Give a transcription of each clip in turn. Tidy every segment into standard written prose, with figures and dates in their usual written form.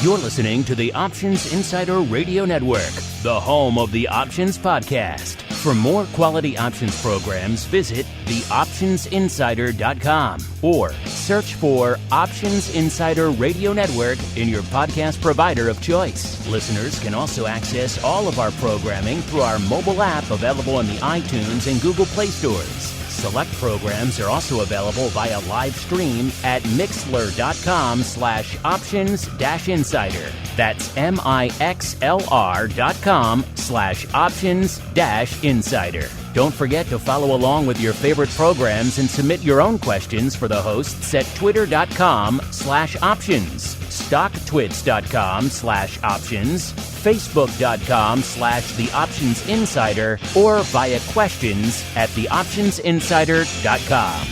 You're listening to the Options Insider Radio Network, the home of the Options Podcast. For more quality options programs, visit theoptionsinsider.com or search for Options Insider Radio Network in your podcast provider of choice. Listeners can also access all of our programming through our mobile app available in the iTunes and Google Play stores. Select programs are also available via live stream at mixlr.com/options-insider. That's mixlr.com/options-insider. Don't forget to follow along with your favorite programs and submit your own questions for the hosts at twitter.com/options, stocktwits.com/options, facebook.com/theoptionsinsider, or via questions at theoptionsinsider.com.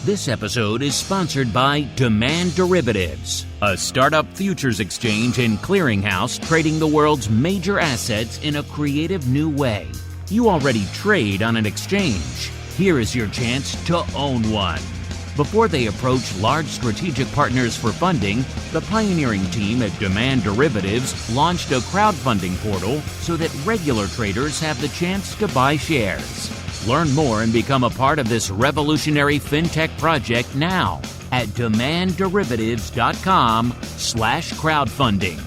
This episode is sponsored by Demand Derivatives, a startup futures exchange and clearinghouse trading the world's major assets in a creative new way. You already trade on an exchange. Here is your chance to own one. Before they approach large strategic partners for funding, the pioneering team at Demand Derivatives launched a crowdfunding portal so that regular traders have the chance to buy shares. Learn more and become a part of this revolutionary fintech project now at demandderivatives.com/crowdfunding.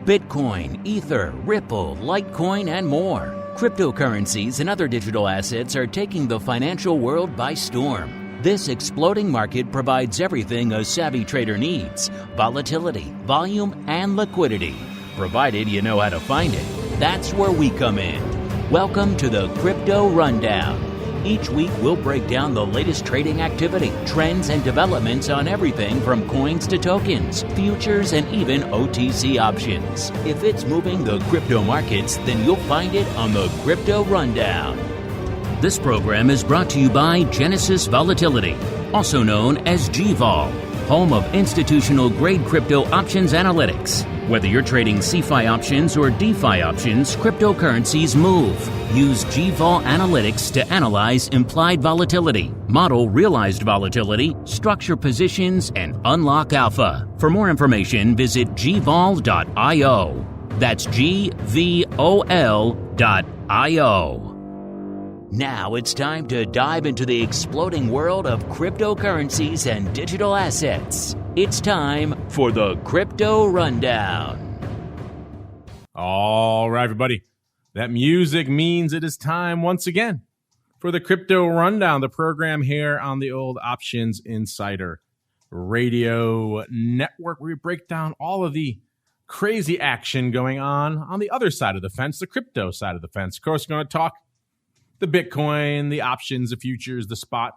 Bitcoin, Ether, Ripple, Litecoin, and more. Cryptocurrencies and other digital assets are taking the financial world by storm. This exploding market provides everything a savvy trader needs: volatility, volume, and liquidity. Provided you know how to find it. That's where we come in. Welcome to the Crypto Rundown. Each week we'll break down the latest trading activity, trends, and developments on everything from coins to tokens, futures, and even OTC options. If it's moving the crypto markets, then you'll find it on the Crypto Rundown. This program is brought to you by Genesis Volatility, also known as GVOL, home of institutional-grade crypto options analytics. Whether you're trading CeFi options or DeFi options, cryptocurrencies move. Use GVOL Analytics to analyze implied volatility, model realized volatility, structure positions, and unlock alpha. For more information, visit gvol.io. That's GVOL.io. Now it's time to dive into the exploding world of cryptocurrencies and digital assets. It's time for the Crypto Rundown. All right, everybody. That music means it is time once again for the Crypto Rundown, the program here on the old Options Insider Radio Network, where we break down all of the crazy action going on the other side of the fence, the crypto side of the fence. Of course, we're going to talk the Bitcoin, the options, the futures, the spot,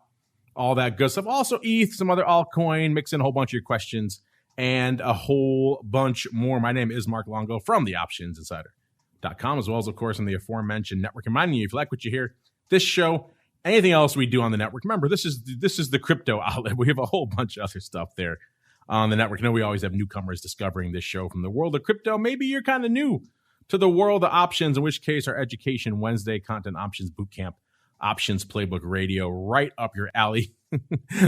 all that good stuff. Also ETH, some other altcoin, mix in a whole bunch of your questions and a whole bunch more. My name is Mark Longo from the optionsinsider.com, as well as, of course, on the aforementioned network. Reminding you, if you like what you hear, this show, anything else we do on the network, remember, this is the crypto outlet. We have a whole bunch of other stuff there on the network. You know, we always have newcomers discovering this show from the world of crypto. Maybe you're kind of new to the world of options, in which case our Education Wednesday Content Options Bootcamp, Options Playbook Radio, right up your alley.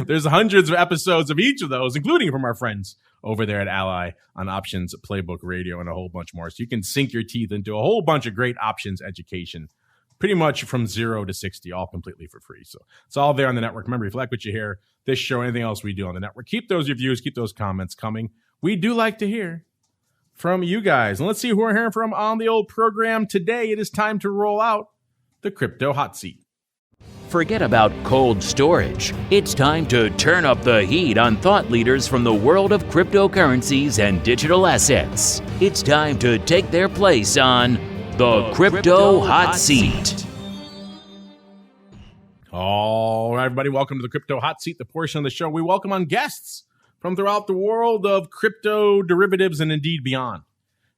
There's hundreds of episodes of each of those, including from our friends over there at Ally on Options Playbook Radio and a whole bunch more. So you can sink your teeth into a whole bunch of great options education, pretty much from 0 to 60, all completely for free. So it's all there on the network. Remember, if you like what you hear, this show, anything else we do on the network, keep those reviews, keep those comments coming. We do like to hear from you guys. And let's see who we're hearing from on the old program today. It is time to roll out the Crypto Hot Seat. Forget about cold storage. It's time to turn up the heat on thought leaders from the world of cryptocurrencies and digital assets. It's time to take their place on the Crypto Hot Seat. All right, everybody, welcome to the Crypto Hot Seat, the portion of the show we welcome on guests from throughout the world of crypto, derivatives, and indeed beyond,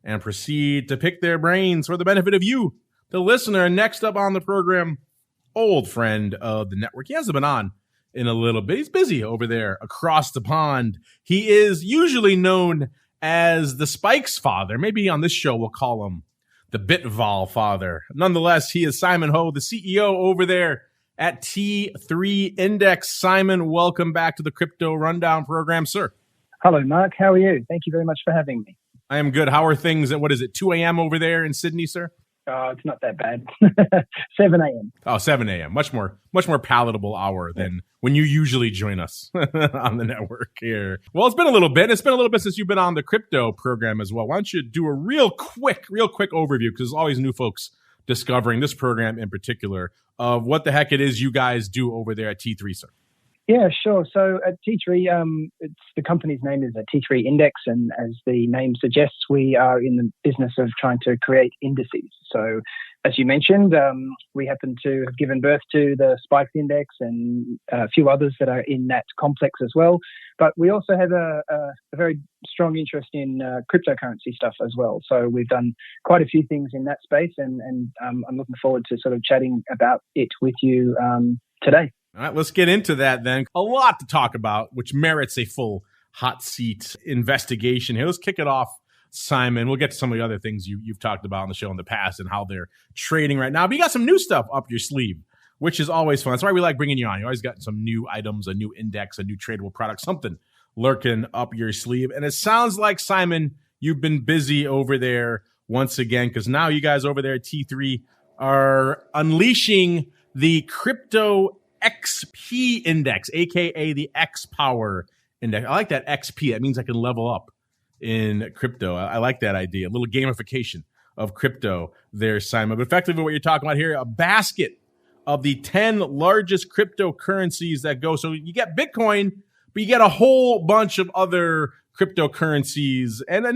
and proceed to pick their brains for the benefit of you, the listener. Next up on the program, old friend of the network. He hasn't been on in a little bit. He's busy over there across the pond. He is usually known as the Spikes father. Maybe on this show we'll call him the BITVOL father. Nonetheless, he is Simon Ho, the CEO over there at T3 Index. Simon, welcome back to the Crypto Rundown program, sir. Hello, Mark. How are you? Thank you very much for having me. I am good. How are things at, 2 a.m. over there in Sydney, sir? It's not that bad. 7 a.m. Oh, 7 a.m. Much more palatable hour than when you usually join us on the network here. Well, it's been a little bit. It's been a little bit since you've been on the crypto program as well. Why don't you do a real quick overview, because there's always new folks discovering this program in particular, of what the heck it is you guys do over there at T3, sir. Yeah, sure. So at T3, the company's name is a T3 Index, and as the name suggests, we are in the business of trying to create indices. So as you mentioned, we happen to have given birth to the Spiked Index and a few others that are in that complex as well. But we also have a very strong interest in cryptocurrency stuff as well. So we've done quite a few things in that space, and I'm looking forward to sort of chatting about it with you today. All right, let's get into that then. A lot to talk about, which merits a full hot seat investigation here. Let's kick it off, Simon. We'll get to some of the other things you've talked about on the show in the past and how they're trading right now. But you got some new stuff up your sleeve, which is always fun. That's why we like bringing you on. You always got some new items, a new index, a new tradable product, something lurking up your sleeve. And it sounds like, Simon, you've been busy over there once again, because now you guys over there at T3 are unleashing the crypto XP index, aka the X Power index. I like that XP. That means I can level up in crypto. I like that idea. A little gamification of crypto there, Simon. But effectively what you're talking about here, a basket of the 10 largest cryptocurrencies that go. So you get Bitcoin, but you get a whole bunch of other cryptocurrencies. And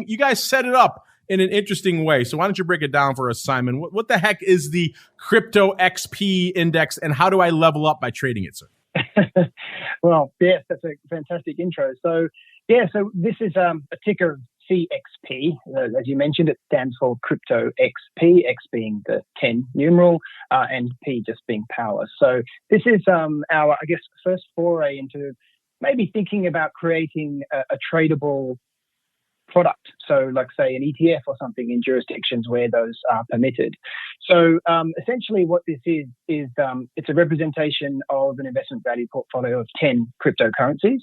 you guys set it up in an interesting way. So why don't you break it down for us, Simon? What the heck is the Crypto XP Index, and how do I level up by trading it, sir? Well, yes, that's a fantastic intro. So this is a ticker of CXP. As you mentioned, it stands for Crypto XP, X being the 10 numeral, and P just being power. So this is our, I guess, first foray into maybe thinking about creating a tradable product. So like say an ETF or something in jurisdictions where those are permitted. So essentially what this is it's a representation of an investment value portfolio of 10 cryptocurrencies.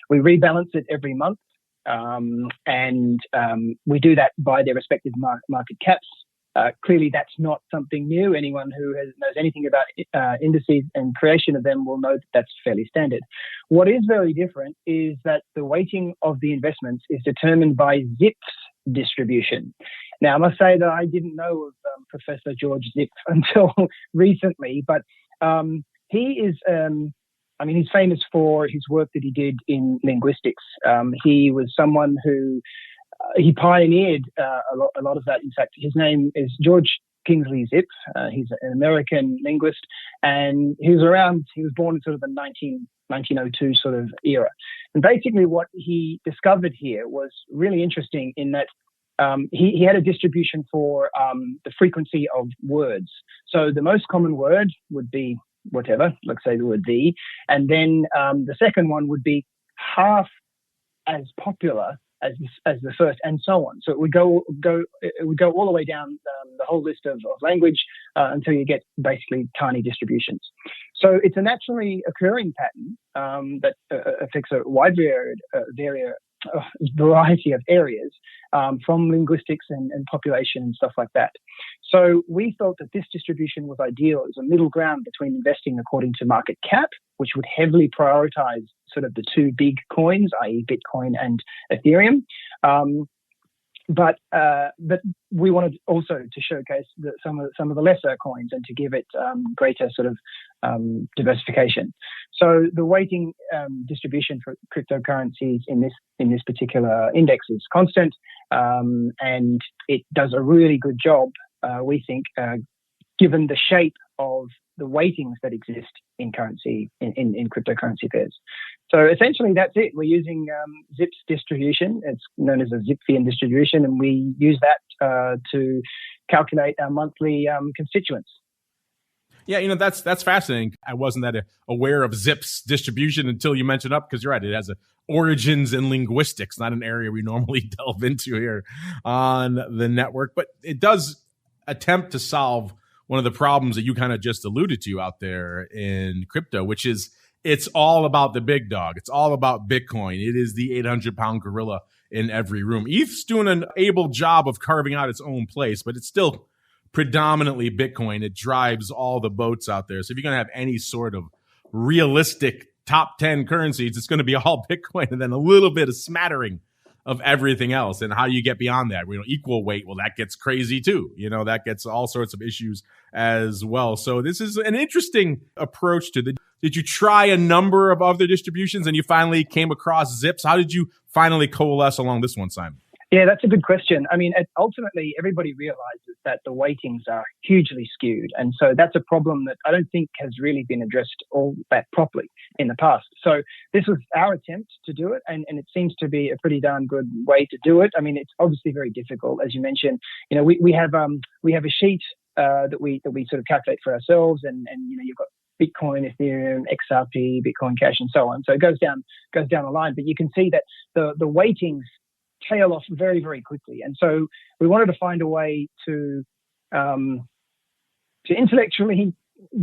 We rebalance it every month, and we do that by their respective market caps. Clearly, that's not something new. Anyone who knows anything about indices and creation of them will know that that's fairly standard. What is very different is that the weighting of the investments is determined by Zipf's distribution. Now, I must say that I didn't know of Professor George Zipf until recently, but he is, he's famous for his work that he did in linguistics. He was someone who he pioneered a lot of that. In fact, his name is George Kingsley Zipf. He's an American linguist, and he was born in sort of the 1902 sort of era. And basically what he discovered here was really interesting in that he had a distribution for the frequency of words. So the most common word would be whatever, let's say the word the, and then the second one would be half as popular as the first, and so on. So it would go all the way down the whole list of language until you get basically tiny distributions. So it's a naturally occurring pattern that affects a wide variety of areas from linguistics and population and stuff like that. So we thought that this distribution was ideal as a middle ground between investing according to market cap, which would heavily prioritize sort of the two big coins, i.e. Bitcoin and Ethereum. But we wanted also to showcase some of the lesser coins and to give it greater sort of diversification. So the weighting distribution for cryptocurrencies in this particular index is constant, and it does a really good job, we think, given the shape of the weightings that exist in currency in cryptocurrency pairs. So essentially that's it. We're using Zipf's distribution. It's known as a Zipfian distribution, and we use that to calculate our monthly constituents. Yeah, that's fascinating. I wasn't that aware of Zip's distribution until you mentioned up, because you're right. It has origins in linguistics, not an area we normally delve into here on the network. But it does attempt to solve one of the problems that you kind of just alluded to out there in crypto, which is it's all about the big dog. It's all about Bitcoin. It is the 800-pound gorilla in every room. ETH's doing an able job of carving out its own place, but it's still predominantly Bitcoin. It drives all the boats out there. So if you're going to have any sort of realistic top 10 currencies, it's going to be all Bitcoin and then a little bit of smattering of everything else. And how do you get beyond that? Equal weight, well, that gets crazy too. That gets all sorts of issues as well. So this is an interesting approach to did you try a number of other distributions and you finally came across Zips? How did you finally coalesce along this one, Simon? Yeah, that's a good question. I mean, ultimately, everybody realizes that the weightings are hugely skewed. And so that's a problem that I don't think has really been addressed all that properly in the past. So this was our attempt to do it, and it seems to be a pretty darn good way to do it. I mean, it's obviously very difficult. As you mentioned, we have a sheet that we sort of calculate for ourselves, and you've got Bitcoin, Ethereum, XRP, Bitcoin Cash, and so on. So it goes down the line. But you can see that the weightings tail off very, very quickly. And so we wanted to find a way to intellectually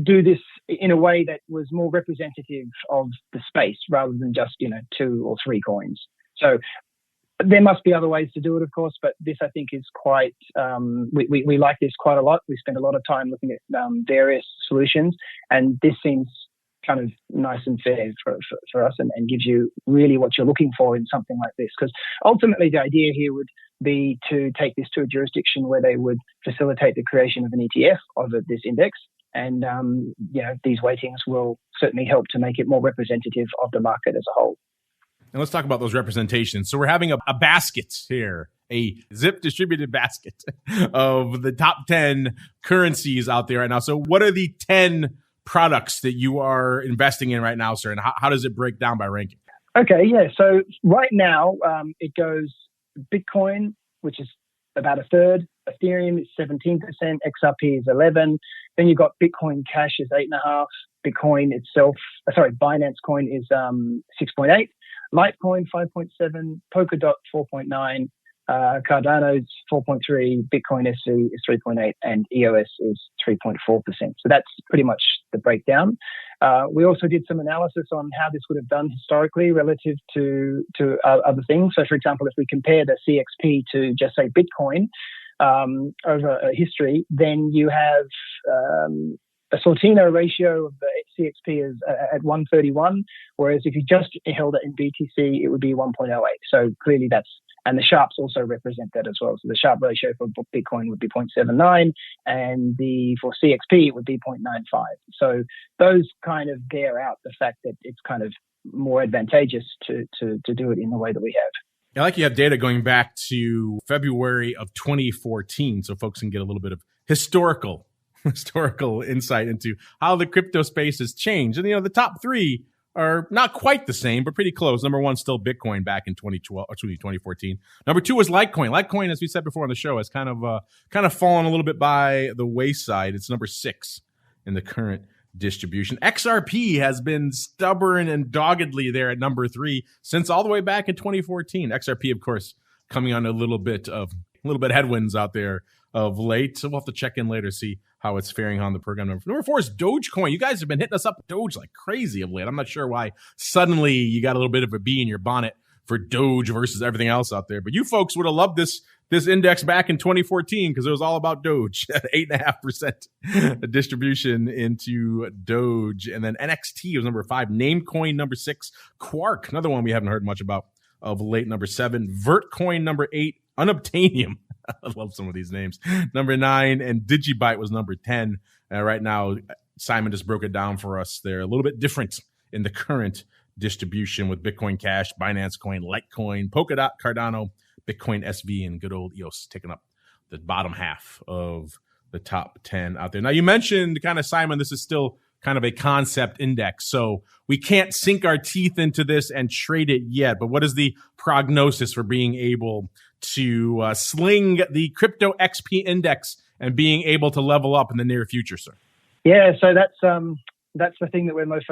do this in a way that was more representative of the space rather than just, 2 or 3 coins. So there must be other ways to do it, of course, but this, I think, is quite, we like this quite a lot. We spend a lot of time looking at various solutions, and this seems kind of nice and fair for us and gives you really what you're looking for in something like this. Because ultimately the idea here would be to take this to a jurisdiction where they would facilitate the creation of an ETF of this index. And, these weightings will certainly help to make it more representative of the market as a whole. And let's talk about those representations. So we're having a basket here, a Zip distributed basket of the top 10 currencies out there right now. So what are the 10 products that you are investing in right now, sir? And how does it break down by ranking? Okay, yeah. So right now it goes Bitcoin, which is about a third. Ethereum is 17%. XRP is 11%. Then you've got Bitcoin Cash is 8.5%. Bitcoin itself, Binance Coin is 6.8%. Litecoin 5.7%. Polkadot 4.9%. Cardano's 4.3%, Bitcoin SC is 3.8%, and EOS is 3.4%. So that's pretty much the breakdown. We also did some analysis on how this would have done historically relative to other things. So, for example, if we compare the CXP to just say Bitcoin over a history, then you have a Sortino ratio of the CXP is at 131, whereas if you just held it in BTC, it would be 1.08. So clearly and the sharps also represent that as well. So the sharp ratio for Bitcoin would be 0.79, and for CXP, it would be 0.95. So those kind of bear out the fact that it's kind of more advantageous to do it in the way that we have. I like you have data going back to February of 2014, so folks can get a little bit of historical insight into how the crypto space has changed. And, the top 3 are not quite the same, but pretty close. Number 1, still Bitcoin back in 2014. Number 2 is Litecoin. Litecoin, as we said before on the show, has kind of fallen a little bit by the wayside. It's number 6 in the current distribution. XRP has been stubborn and doggedly there at number 3 since all the way back in 2014. XRP, of course, coming on a little bit headwinds out there of late. So we'll have to check in later, see how it's faring on the program. Number 4 is Dogecoin. You guys have been hitting us up with Doge like crazy of late. I'm not sure why suddenly you got a little bit of a bee in your bonnet for Doge versus everything else out there. But you folks would have loved this index back in 2014 because it was all about Doge at 8.5% distribution into Doge. And then NXT was number 5. Namecoin number 6. Quark, another one we haven't heard much about of late, number 7. Vertcoin number 8. Unobtainium. I love some of these names. Number 9, and Digibyte was number 10. Right now, Simon just broke it down for us. They're a little bit different in the current distribution with Bitcoin Cash, Binance Coin, Litecoin, Polkadot, Cardano, Bitcoin SV, and good old EOS taking up the bottom half of the top 10 out there. Now, you mentioned kind of, Simon, this is still kind of a concept index, so we can't sink our teeth into this and trade it yet. But what is the prognosis for being able to sling the crypto XP index and being able to level up in the near future, sir? Yeah, so that's the thing that we're most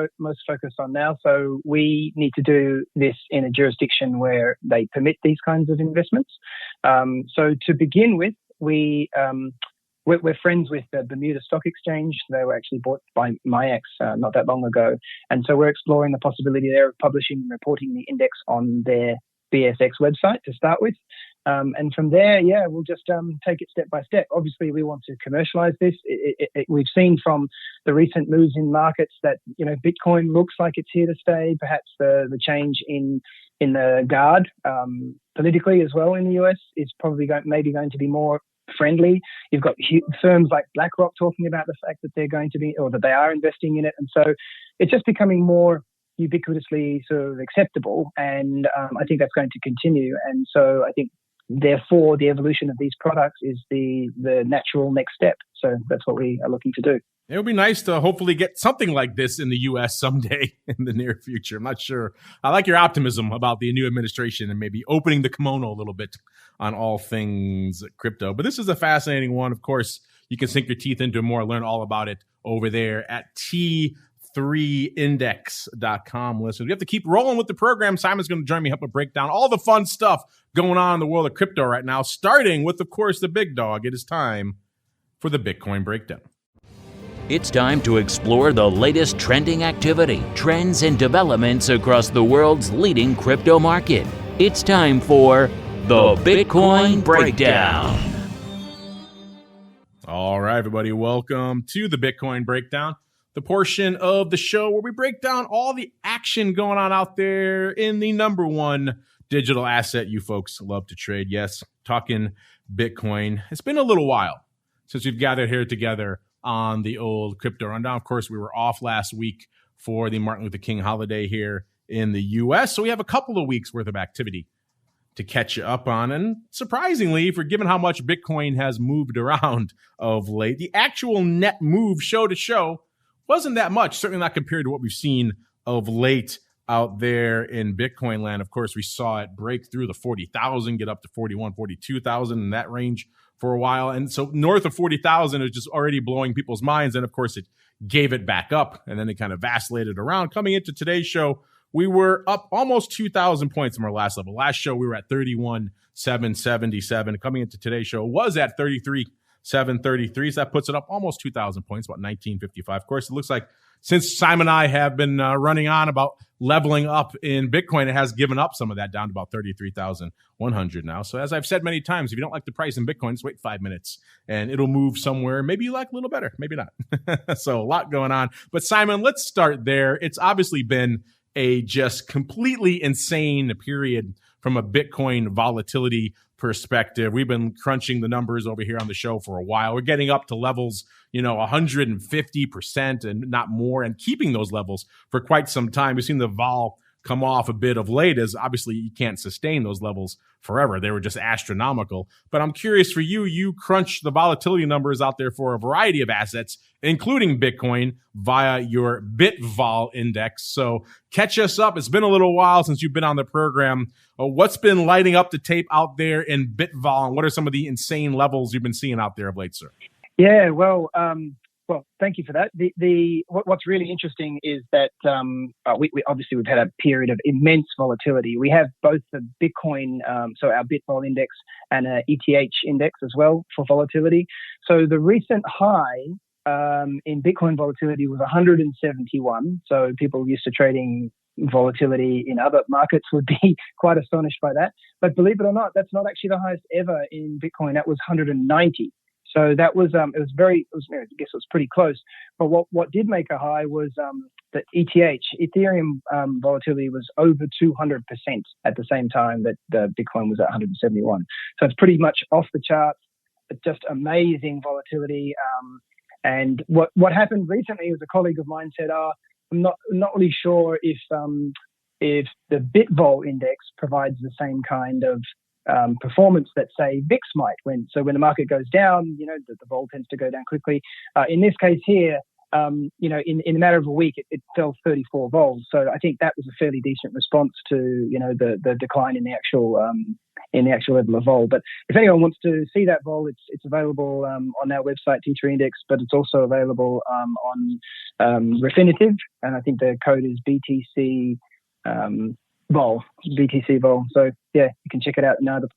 focused on now. So we need to do this in a jurisdiction where they permit these kinds of investments. So to begin with, we're friends with the Bermuda Stock Exchange. They were actually bought by MIAX not that long ago. And so we're exploring the possibility there of publishing and reporting the index on their BSX website to start with. And from there, we'll just take it step by step. Obviously, we want to commercialize this. We've seen from the recent moves in markets that, Bitcoin looks like it's here to stay. Perhaps the change in the guard politically as well in the US is probably maybe going to be more friendly. You've got firms like BlackRock talking about the fact that they're going to be, or that they are investing in it. And so it's just becoming more ubiquitously sort of acceptable. And I think that's going to continue. And so I think, therefore, the evolution of these products is the natural next step. So that's what we are looking to do. It would be nice to hopefully get something like this in the U.S. someday in the near future. I'm not sure. I like your optimism about the new administration and maybe opening the kimono a little bit on all things crypto. But this is a fascinating one. Of course, you can sink your teeth into it more, learn all about it over there at T3index.com. Listeners, we have to keep rolling with the program. Simon's going to join me, help me break down all the fun stuff going on in the world of crypto right now, starting with, of course, the big dog. It is time for the Bitcoin breakdown. It's time to explore the latest trending activity, trends, and developments across the world's leading crypto market. It's time for the Bitcoin Breakdown. All right, everybody, welcome to the Bitcoin Breakdown, the portion of the show where we break down all the action going on out there in the number one digital asset you folks love to trade. Yes, talking Bitcoin. It's been a little while since we've gathered here together on the old crypto rundown. Of course, we were off last week for the Martin Luther King holiday here in the U.S., so we have a couple of weeks worth of activity to catch you up on. And surprisingly, for given how much Bitcoin has moved around of late, the actual net move show to show wasn't that much, certainly not compared to what we've seen of late out there in Bitcoin land. Of course, we saw it break through the 40,000, get up to 41, 42,000 in that range for a while. And so north of 40,000 is just already blowing people's minds. And of course, it gave it back up and then it kind of vacillated around. Coming into today's show, we were up almost 2,000 points from our last level. Last show, we were at 31,777. Coming into today's show was at 33,733. So that puts it up almost 2,000 points, about 1,955. Of course, it looks like since Simon and I have been running on about leveling up in Bitcoin, it has given up some of that down to about 33,100 now. So as I've said many times, if you don't like the price in Bitcoin, just wait 5 minutes and it'll move somewhere. Maybe you like a little better, maybe not. So a lot going on. But Simon, let's start there. It's obviously been a just completely insane period from a Bitcoin volatility perspective. We've been crunching the numbers over here on the show for a while. We're getting up to levels, 150% and not more, and keeping those levels for quite some time. We've seen the vol come off a bit of late, as obviously you can't sustain those levels forever. They were just astronomical. But I'm curious for you, you crunch the volatility numbers out there for a variety of assets, including Bitcoin, via your BITVOL index. So catch us up. It's been a little while since you've been on the program. What's been lighting up the tape out there in BITVOL, and what are some of the insane levels you've been seeing out there of late, sir? Yeah, well, thank you for that. What's really interesting is that we obviously we've had a period of immense volatility. We have both the Bitcoin, so our BITVOL index, and an ETH index as well for volatility. So the recent high in Bitcoin volatility was 171. So people used to trading volatility in other markets would be quite astonished by that. But believe it or not, that's not actually the highest ever in Bitcoin. That was 190. So that was I guess it was pretty close. But what did make a high was the Ethereum volatility was over 200% at the same time that the Bitcoin was at 171. So it's pretty much off the charts. It's just amazing volatility. And what happened recently was a colleague of mine said, I'm not really sure if the BITVOL index provides the same kind of performance that, say, VIX might. When the market goes down, the vol tends to go down quickly. In this case here, in a matter of a week, it fell 34 vols. So I think that was a fairly decent response to, the decline in the actual level of vol. But if anyone wants to see that vol, it's available on our website, T3 Index, but it's also available on Refinitiv, and I think the code is BTC vol. So yeah, you can check it out in either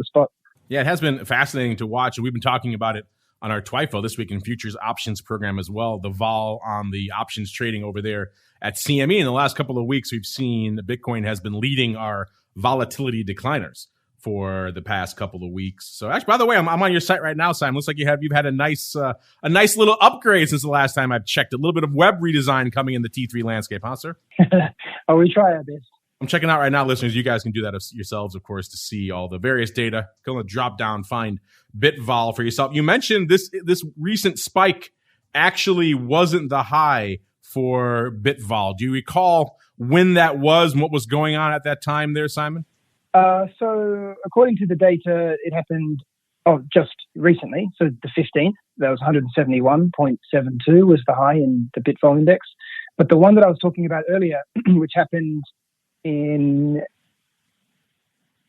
spot. Yeah, it has been fascinating to watch, and we've been talking about it on our TWIFO This Week in Futures options program as well. The vol on the options trading over there at CME in the last couple of weeks, we've seen the Bitcoin has been leading our volatility decliners for the past couple of weeks. So actually, by the way, I'm on your site right now, Simon. Looks like you've had a nice little upgrade since the last time I've checked. A little bit of web redesign coming in the T3 landscape, huh, sir? Oh, we try our best. I'm checking out right now, listeners. You guys can do that yourselves, of course, to see all the various data. Go to drop down, find BITVOL for yourself. You mentioned this recent spike actually wasn't the high for BITVOL. Do you recall when that was and what was going on at that time there, Simon? So according to the data, it happened just recently. So the 15th, that was 171.72 was the high in the BITVOL index. But the one that I was talking about earlier, which happened in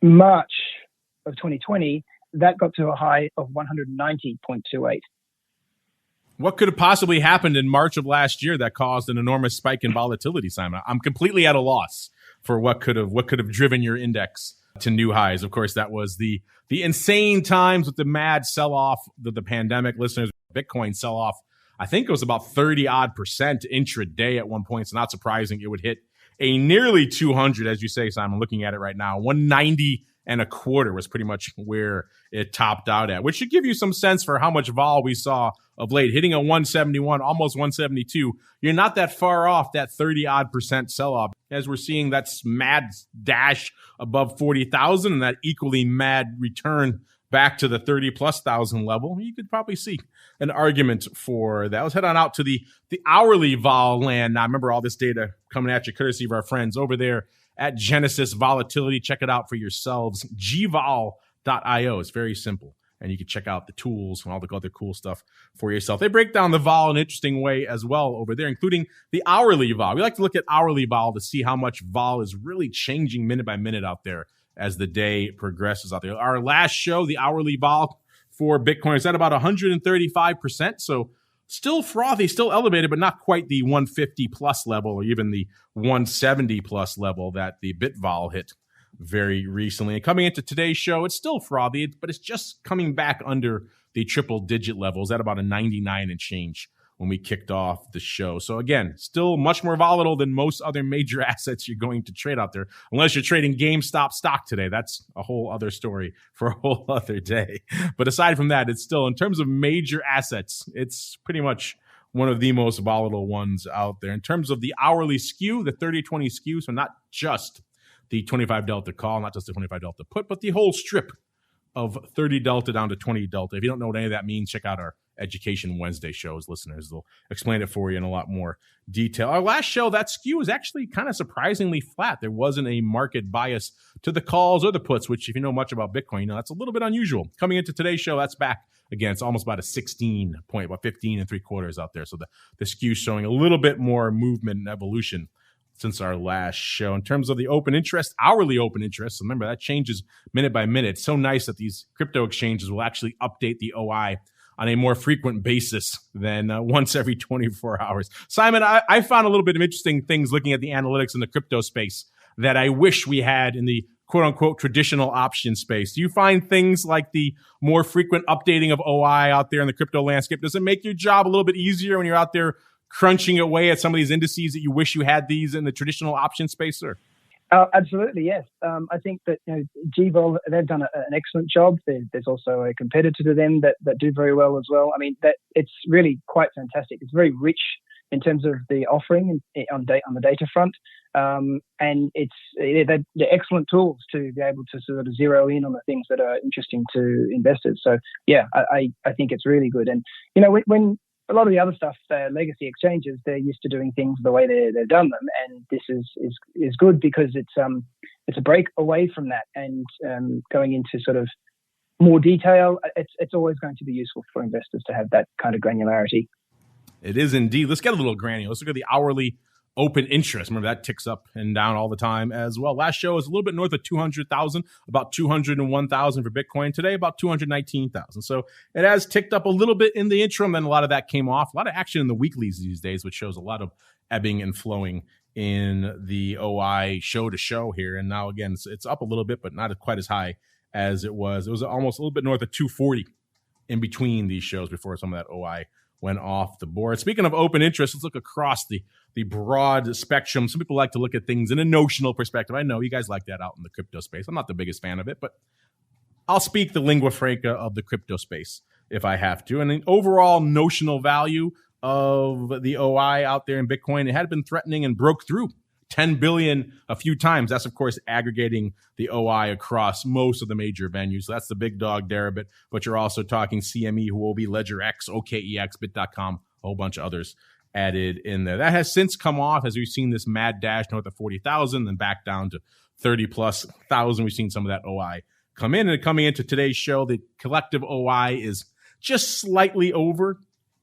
March of 2020, that got to a high of 190.28. What could have possibly happened in March of last year that caused an enormous spike in volatility, Simon? I'm completely at a loss for what could have driven your index to new highs. Of course, that was the insane times with the mad sell-off of the pandemic. Listeners, Bitcoin sell-off, I think it was about 30% intraday at one point. It's not surprising it would hit a nearly 200, as you say, Simon, looking at it right now. 190.25 was pretty much where it topped out at, which should give you some sense for how much vol we saw of late. Hitting a 171, almost 172. You're not that far off that 30% sell-off, as we're seeing that mad dash above 40,000 and that equally mad return back to the 30+ thousand level. You could probably see an argument for that. Let's head on out to the hourly vol land. Now, remember all this data coming at you courtesy of our friends over there at Genesis Volatility. Check it out for yourselves. gvol.io. It's very simple. And you can check out the tools and all the other cool stuff for yourself. They break down the vol in an interesting way as well over there, including the hourly vol. We like to look at hourly vol to see how much vol is really changing minute by minute out there as the day progresses out there. Our last show, the hourly vol for Bitcoin is at about 135%. So still frothy, still elevated, but not quite the 150 plus level or even the 170 plus level that the BITVOL hit very recently. And coming into today's show, it's still frothy, but it's just coming back under the triple digit levels at about a 99 and change when we kicked off the show. So again, still much more volatile than most other major assets you're going to trade out there, unless you're trading GameStop stock today. That's a whole other story for a whole other day. But aside from that, it's still, in terms of major assets, it's pretty much one of the most volatile ones out there. In terms of the hourly SKEW, the 30-20 SKEW, so not just the 25 delta call, not just the 25 delta put, but the whole strip of 30 delta down to 20 delta. If you don't know what any of that means, check out our Education Wednesday shows, listeners. They'll explain it for you in a lot more detail. Our last show, that SKEW was actually kind of surprisingly flat. There wasn't a market bias to the calls or the puts, which if you know much about Bitcoin, you know that's a little bit unusual. Coming into today's show, that's back again. It's almost about a 16 point, about 15 3/4 out there. So the SKEW showing a little bit more movement and evolution since our last show. In terms of the open interest, hourly open interest, remember that changes minute by minute. It's so nice that these crypto exchanges will actually update the OI on a more frequent basis than once every 24 hours. Simon, I found a little bit of interesting things looking at the analytics in the crypto space that I wish we had in the quote-unquote traditional option space. Do you find things like the more frequent updating of OI out there in the crypto landscape? Does it make your job a little bit easier when you're out there crunching away at some of these indices that you wish you had these in the traditional option space, sir? Absolutely, yes. I think that GVOL, they've done an excellent job. There's also a competitor to them that do very well as well. I mean, that it's really quite fantastic. It's very rich in terms of the offering on the data front, and they're excellent tools to be able to sort of zero in on the things that are interesting to investors. So yeah, I think it's really good. And when a lot of the other stuff, legacy exchanges, they're used to doing things the way they've done them, and this is good because it's a break away from that and going into sort of more detail. It's always going to be useful for investors to have that kind of granularity. It is indeed. Let's get a little granular. Let's look at the hourly open interest. Remember, that ticks up and down all the time as well. Last show was a little bit north of 200,000, about 201,000 for Bitcoin. Today, about 219,000. So it has ticked up a little bit in the interim. Then a lot of that came off. A lot of action in the weeklies these days, which shows a lot of ebbing and flowing in the OI show to show here. And now, again, it's up a little bit, but not quite as high as it was. It was almost a little bit north of 240 in between these shows before some of that OI went off the board. Speaking of open interest, let's look across the broad spectrum. Some people like to look at things in a notional perspective. I know you guys like that out in the crypto space. I'm not the biggest fan of it, but I'll speak the lingua franca of the crypto space if I have to. And the overall notional value of the OI out there in Bitcoin, it had been threatening and broke through 10 billion a few times. That's, of course, aggregating the OI across most of the major venues. So that's the big dog DEREBIT, but you're also talking CME, Huobi, LedgerX, OKEX, Bit.com, a whole bunch of others added in there. That has since come off as we've seen this mad dash north of 40,000, then back down to 30 plus thousand. We've seen some of that OI come in. And coming into today's show, the collective OI is just slightly over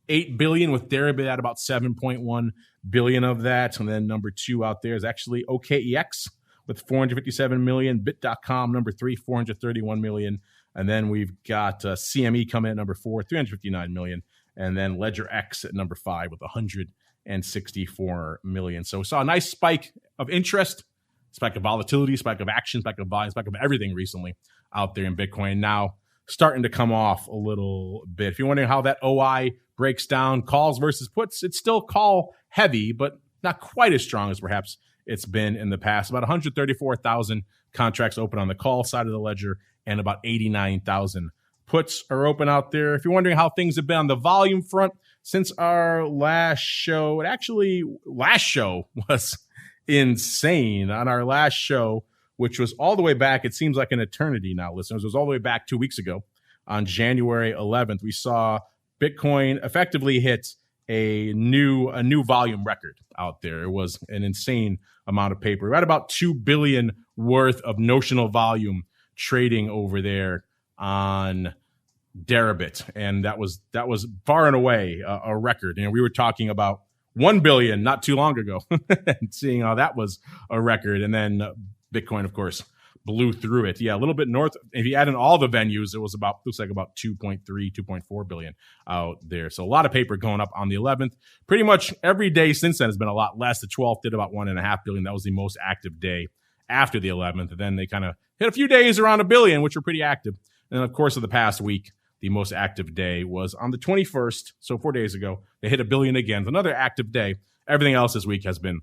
8 billion, with DEREBIT at about 7.1 billion of that. And then number 2 out there is actually OKEX with 457 million. Bit.com, number 3, 431 million. And then we've got CME coming at number 4, 359 million. And then LedgerX at number 5 with 164 million. So we saw a nice spike of interest, spike of volatility, spike of action, spike of volume, spike of everything recently out there in Bitcoin. Now starting to come off a little bit. If you're wondering how that OI breaks down calls versus puts, it's still call heavy, but not quite as strong as perhaps it's been in the past. About 134,000 contracts open on the call side of the ledger, and about 89,000 puts are open out there. If you're wondering how things have been on the volume front since our last show, last show was insane. On our last show, which was all the way back, it seems like an eternity now, listeners. It was all the way back 2 weeks ago on January 11th. We saw Bitcoin effectively hit a new volume record out there. It was an insane amount of paper. We're at about 2 billion worth of notional volume trading over there on DEREBIT, and that was far and away a record. We were talking about 1 billion not too long ago, and seeing how that was a record. And then Bitcoin, of course, blew through it. Yeah, a little bit north. If you add in all the venues, it was looks like about 2.3, 2.4 billion out there. So a lot of paper going up on the 11th. Pretty much every day since then has been a lot less. The 12th did about 1.5 billion. That was the most active day after the 11th. And then they kind of hit a few days around 1 billion, which were pretty active. And of course, of the past week, the most active day was on the 21st. So 4 days ago, they hit 1 billion again. Another active day. Everything else this week has been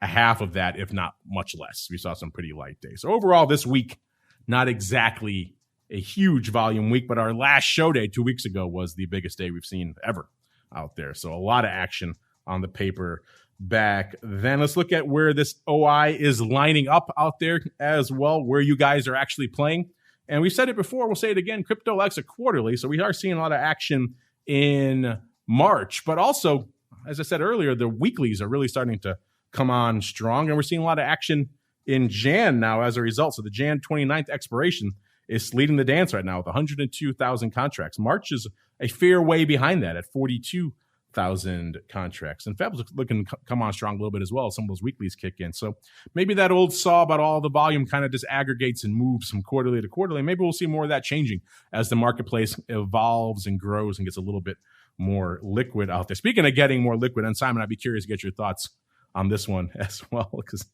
a half of that, if not much less. We saw some pretty light days. So overall, this week, not exactly a huge volume week, but our last show day 2 weeks ago was the biggest day we've seen ever out there. So a lot of action on the paper back then. Let's look at where this OI is lining up out there as well, where you guys are actually playing. And we said it before, we'll say it again, crypto likes a quarterly. So we are seeing a lot of action in March, but also, as I said earlier, the weeklies are really starting to come on strong, and we're seeing a lot of action in Jan now as a result. So the Jan 29th expiration is leading the dance right now with 102,000 contracts. March is a fair way behind that at 42,000 contracts. And Feb's looking to come on strong a little bit as well. Some of those weeklies kick in. So maybe that old saw about all the volume kind of just aggregates and moves from quarterly to quarterly. Maybe we'll see more of that changing as the marketplace evolves and grows and gets a little bit more liquid out there. Speaking of getting more liquid, and Simon, I'd be curious to get your thoughts on this one as well, because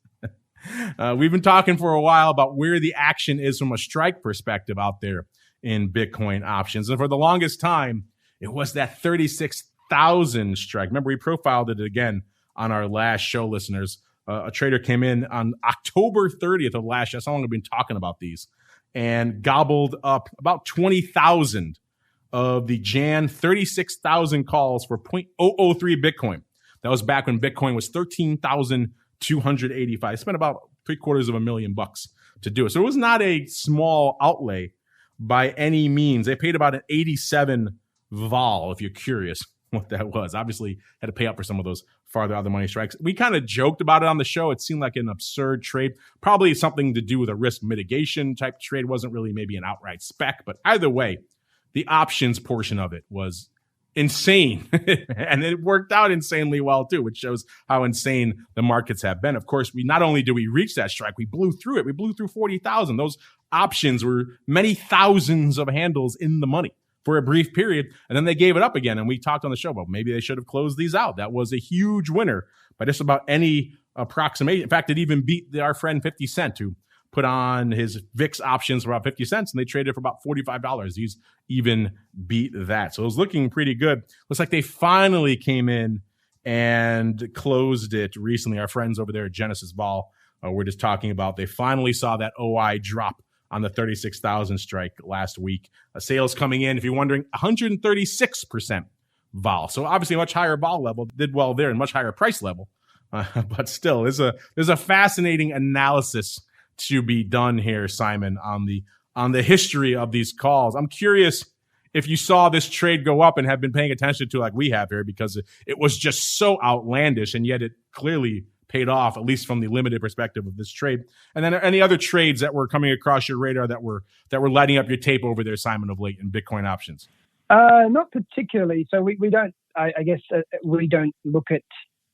we've been talking for a while about where the action is from a strike perspective out there in Bitcoin options. And for the longest time, it was that 36,000 strike. Remember, we profiled it again on our last show, listeners. A trader came in on October 30th of last year. That's how long I've been talking about these, and gobbled up about 20,000 of the Jan 36,000 calls for 0.003 Bitcoin. That was back when Bitcoin was 13,285. Spent about $750,000 to do it. So it was not a small outlay by any means. They paid about an 87 vol, if you're curious what that was. Obviously, had to pay up for some of those farther out of the money strikes. We kind of joked about it on the show. It seemed like an absurd trade. Probably something to do with a risk mitigation type trade. Wasn't really maybe an outright spec. But either way, the options portion of it was insane. And it worked out insanely well too, which shows how insane the markets have been. Of course, we not only did we reach that strike, we blew through it. We blew through 40,000. Those options were many thousands of handles in the money for a brief period, and then they gave it up again. And we talked on the show about maybe they should have closed these out. That was a huge winner by just about any approximation. In fact, it even beat our friend 50 Cent, who put on his VIX options for about 50 cents, and they traded for about $45. These even beat that. So it was looking pretty good. Looks like they finally came in and closed it recently. Our friends over there at Genesis Vol were just talking about they finally saw that OI drop on the 36,000 strike last week. Sales coming in, if you're wondering, 136% vol. So obviously a much higher vol level, did well there, and much higher price level. But still, there's a fascinating analysis to be done here, Simon, on the history of these calls. I'm curious if you saw this trade go up and have been paying attention to like we have here, because it was just so outlandish, and yet it clearly paid off, at least from the limited perspective of this trade. And then any other trades that were coming across your radar that were lighting up your tape over there, Simon, of late in Bitcoin options? Not particularly. So we don't, I guess, we don't look at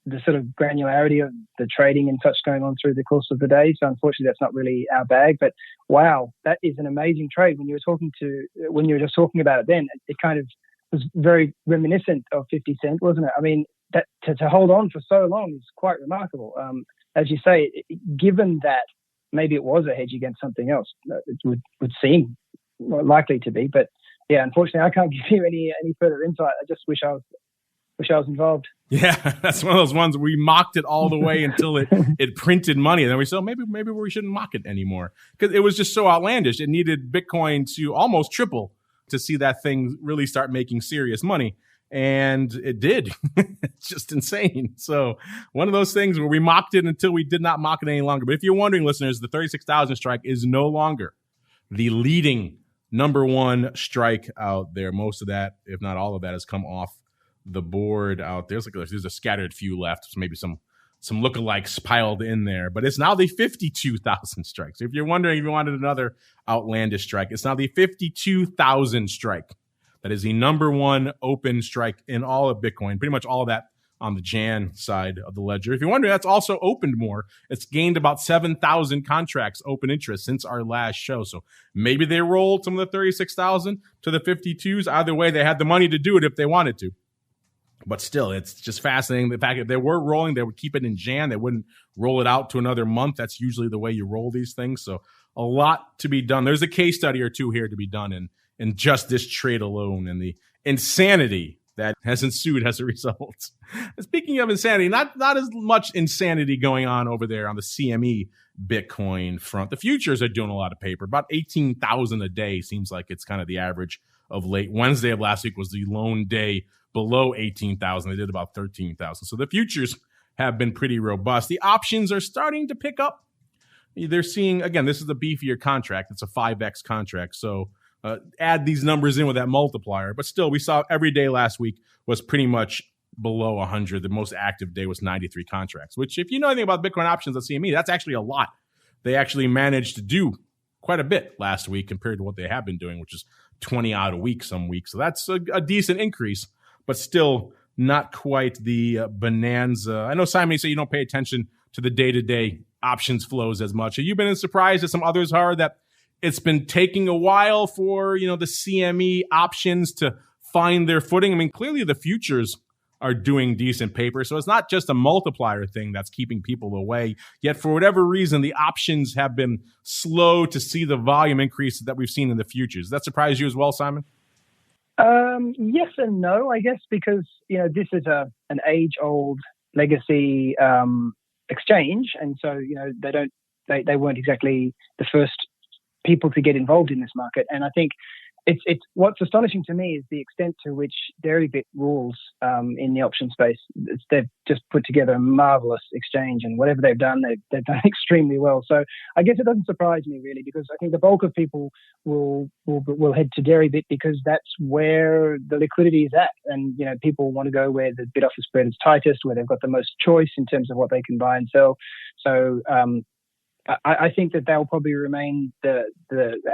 the sort of granularity of the trading and such going on through the course of the day. So unfortunately, that's not really our bag. But wow, that is an amazing trade. When you were just talking about it then, it kind of was very reminiscent of 50 Cent, wasn't it? I mean, that to hold on for so long is quite remarkable. As you say, given that maybe it was a hedge against something else, it would seem more likely to be. But yeah, unfortunately, I can't give you any further insight. I just wish I was involved. Yeah, that's one of those ones we mocked it all the way until it printed money, and then we said, maybe we shouldn't mock it anymore, because it was just so outlandish. It needed Bitcoin to almost triple to see that thing really start making serious money. And it did. It's just insane. So one of those things where we mocked it until we did not mock it any longer. But if you're wondering, listeners, the 36,000 strike is no longer the leading number one strike out there. Most of that, if not all of that, has come off the board out there. There's a scattered few left. So maybe some lookalikes piled in there. But it's now the 52,000 strike. So if you're wondering if you wanted another outlandish strike, it's now the 52,000 strike. That is the number one open strike in all of Bitcoin. Pretty much all of that on the Jan side of the ledger. If you're wondering, that's also opened more. It's gained about 7,000 contracts open interest since our last show. So maybe they rolled some of the 36,000 to the 52s. Either way, they had the money to do it if they wanted to. But still, it's just fascinating. The fact that they were rolling, they would keep it in Jan. They wouldn't roll it out to another month. That's usually the way you roll these things. So a lot to be done. There's a case study or two here to be done in just this trade alone, and the insanity that has ensued as a result. Speaking of insanity, not as much insanity going on over there on the CME Bitcoin front. The futures are doing a lot of paper. About 18,000 a day seems like it's kind of the average of late. Wednesday of last week was the lone day below 18,000. They did about 13,000. So the futures have been pretty robust. The options are starting to pick up. They're seeing, again, this is the beefier contract. It's a 5X contract. So add these numbers in with that multiplier. But still, we saw every day last week was pretty much below 100. The most active day was 93 contracts, which if you know anything about Bitcoin options at CME, that's actually a lot. They actually managed to do quite a bit last week compared to what they have been doing, which is 20 out a week some weeks. So that's a decent increase, but still not quite the bonanza. I know, Simon, you say you don't pay attention to the day-to-day options flows as much. Have you been surprised, as some others are, that it's been taking a while for, the CME options to find their footing? I mean, clearly the futures are doing decent paper. So it's not just a multiplier thing that's keeping people away. Yet for whatever reason, the options have been slow to see the volume increase that we've seen in the futures. Does that surprise you as well, Simon? Yes and no, I guess, because, this is an age-old legacy exchange. And so, they weren't exactly the first people to get involved in this market. And I think it's what's astonishing to me is the extent to which DEREBIT rules in the option space. They've just put together a marvelous exchange, and whatever they've done, they've done extremely well. So I guess it doesn't surprise me really, because I think the bulk of people will head to DEREBIT because that's where the liquidity is at, and people want to go where the bid offer spread is tightest, where they've got the most choice in terms of what they can buy and sell. So I think that they'll probably remain the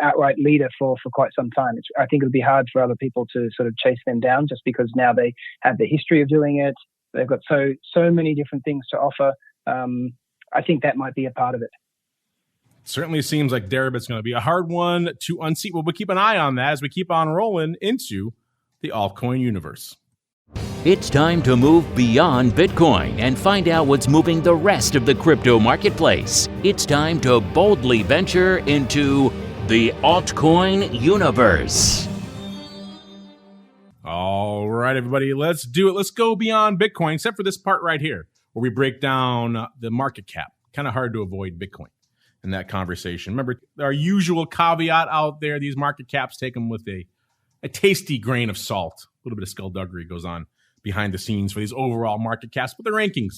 outright leader for quite some time. I think it'll be hard for other people to sort of chase them down, just because now they have the history of doing it. They've got so many different things to offer. I think that might be a part of it. Certainly seems like DEREBIT's going to be a hard one to unseat. Well, we'll keep an eye on that as we keep on rolling into the altcoin universe. It's time to move beyond Bitcoin and find out what's moving the rest of the crypto marketplace. It's time to boldly venture into the altcoin universe. All right, everybody, let's do it. Let's go beyond Bitcoin, except for this part right here, where we break down the market cap. Kind of hard to avoid Bitcoin in that conversation. Remember, our usual caveat out there, these market caps, take them with a tasty grain of salt. A little bit of skullduggery goes on behind the scenes for these overall market caps, but the rankings,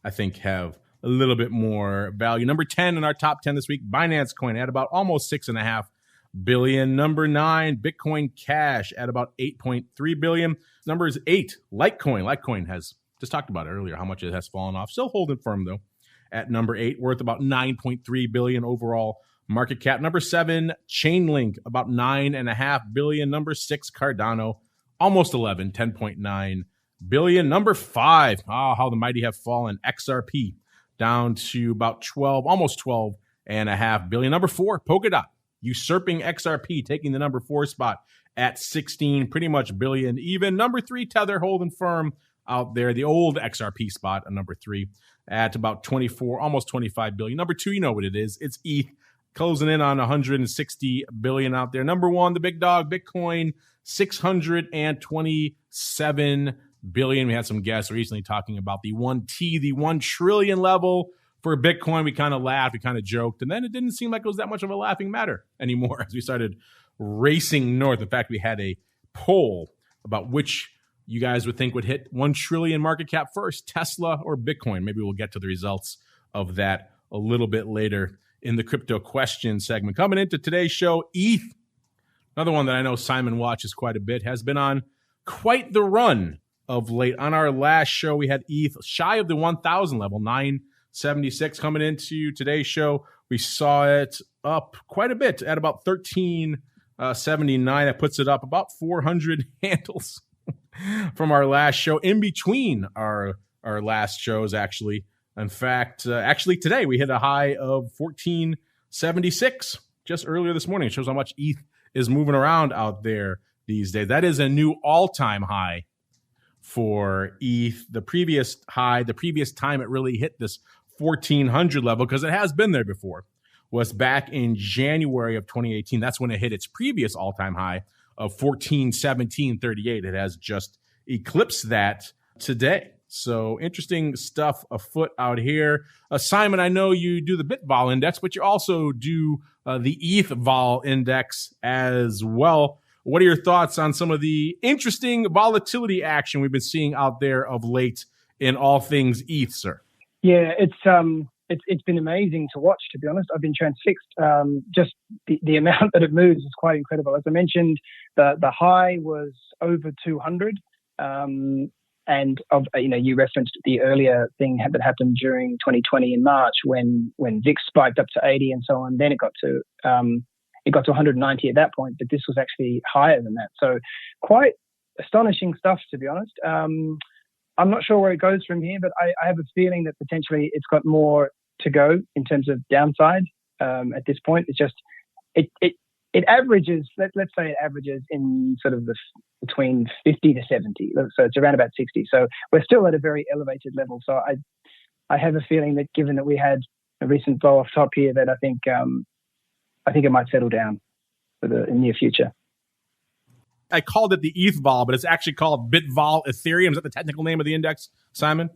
I think, have a little bit more value. Number 10 in our top 10 this week, Binance Coin at about almost $6.5 billion. Number 9, Bitcoin Cash at about $8.3 billion. Number 8, Litecoin. Litecoin has, just talked about it earlier, how much it has fallen off. Still holding firm, though, at number 8, worth about $9.3 billion overall market cap. Number 7, Chainlink, about $9.5 billion. Number 6, Cardano, almost 11, $10.9 billion. Number 5, how the mighty have fallen, XRP, down to about 12, almost $12.5 billion. Number 4, Polkadot, usurping XRP, taking the number 4 spot at 16, pretty much billion even. Number 3, Tether, holding firm out there, the old XRP spot on number 3 at about 24, almost 25 billion. Number 2, you know what it is. It's ETH, closing in on 160 billion out there. Number 1, the big dog, Bitcoin, 627 billion. We had some guests recently talking about the 1T, the 1 trillion level for Bitcoin. We kind of laughed, we kind of joked, and then it didn't seem like it was that much of a laughing matter anymore as we started racing north. In fact, we had a poll about which you guys would think would hit 1 trillion market cap first, Tesla or Bitcoin. Maybe we'll get to the results of that a little bit later in the crypto question segment. Coming into today's show, ETH, another one that I know Simon watches quite a bit, has been on quite the run of late. On our last show, we had ETH shy of the 1,000 level, 976. Coming into today's show, we saw it up quite a bit at about 1379. That puts it up about 400 handles from our last show. In between our last shows, actually. In fact, today we hit a high of 1476 just earlier this morning. It shows how much ETH is moving around out there these days. That is a new all-time high for ETH. The previous time it really hit this 1400 level, because it has been there before, was back in January of 2018. That's when it hit its previous all-time high of 1417.38. It has just eclipsed that today. So interesting stuff afoot out here. Simon, I know you do the BITVOL index, but you also do the ETH vol index as well. What are your thoughts on some of the interesting volatility action we've been seeing out there of late in all things ETH, sir? Yeah, it's been amazing to watch, to be honest. I've been transfixed. Just the amount that it moves is quite incredible. As I mentioned, the high was over 200. And you referenced the earlier thing that happened during 2020 in March when VIX spiked up to 80 and so on. Then it got to 190 at that point, but this was actually higher than that. So quite astonishing stuff, to be honest. I'm not sure where it goes from here, but I have a feeling that potentially it's got more to go in terms of downside at this point. It's just it averages, let's say it averages in sort of between 50 to 70. So it's around about 60. So we're still at a very elevated level. So I have a feeling that given that we had a recent blow off top here, that I think it might settle down for the near future. I called it the ETH vol, but it's actually called BITVOL Ethereum. Is that the technical name of the index, Simon?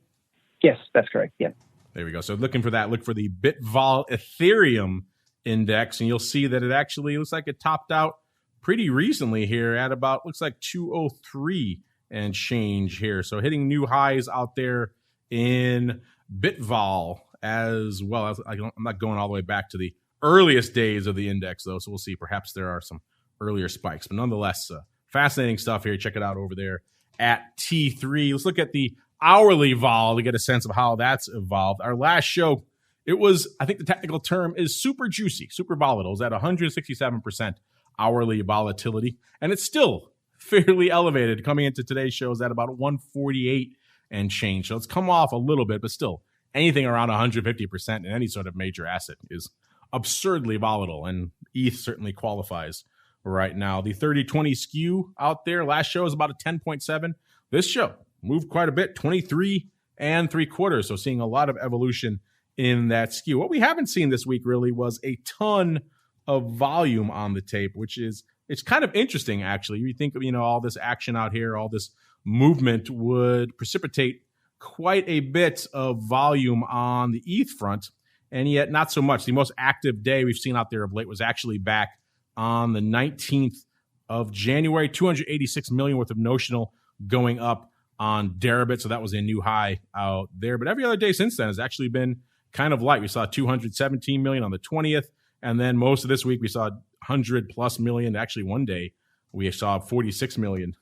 Yes, that's correct. Yeah. There we go. So looking for that, look for the BITVOL Ethereum index, and you'll see that it actually looks like it topped out pretty recently here at about, looks like 203 and change here. So hitting new highs out there in BITVOL as well. I'm not going all the way back to the earliest days of the index, though, so we'll see. Perhaps there are some earlier spikes, but nonetheless, fascinating stuff here. Check it out over there at T3. Let's look at the hourly vol to get a sense of how that's evolved. Our last show It was, I think the technical term is super juicy, super volatile. It's at 167% hourly volatility. And it's still fairly elevated. Coming into today's show is at about 148 and change. So it's come off a little bit, but still anything around 150% in any sort of major asset is absurdly volatile. And ETH certainly qualifies right now. The 30-20 SKEW out there, last show is about a 10.7. This show moved quite a bit, 23 3/4. So seeing a lot of evolution in that SKEW. What we haven't seen this week really was a ton of volume on the tape, which is, it's kind of interesting, actually. You think, all this action out here, all this movement would precipitate quite a bit of volume on the ETH front, and yet not so much. The most active day we've seen out there of late was actually back on the 19th of January, 286 million worth of notional going up on DEREBIT. So that was a new high out there. But every other day since then has actually been kind of light. We saw 217 million on the 20th. And then most of this week, we saw 100 plus million. Actually, one day we saw 46 million.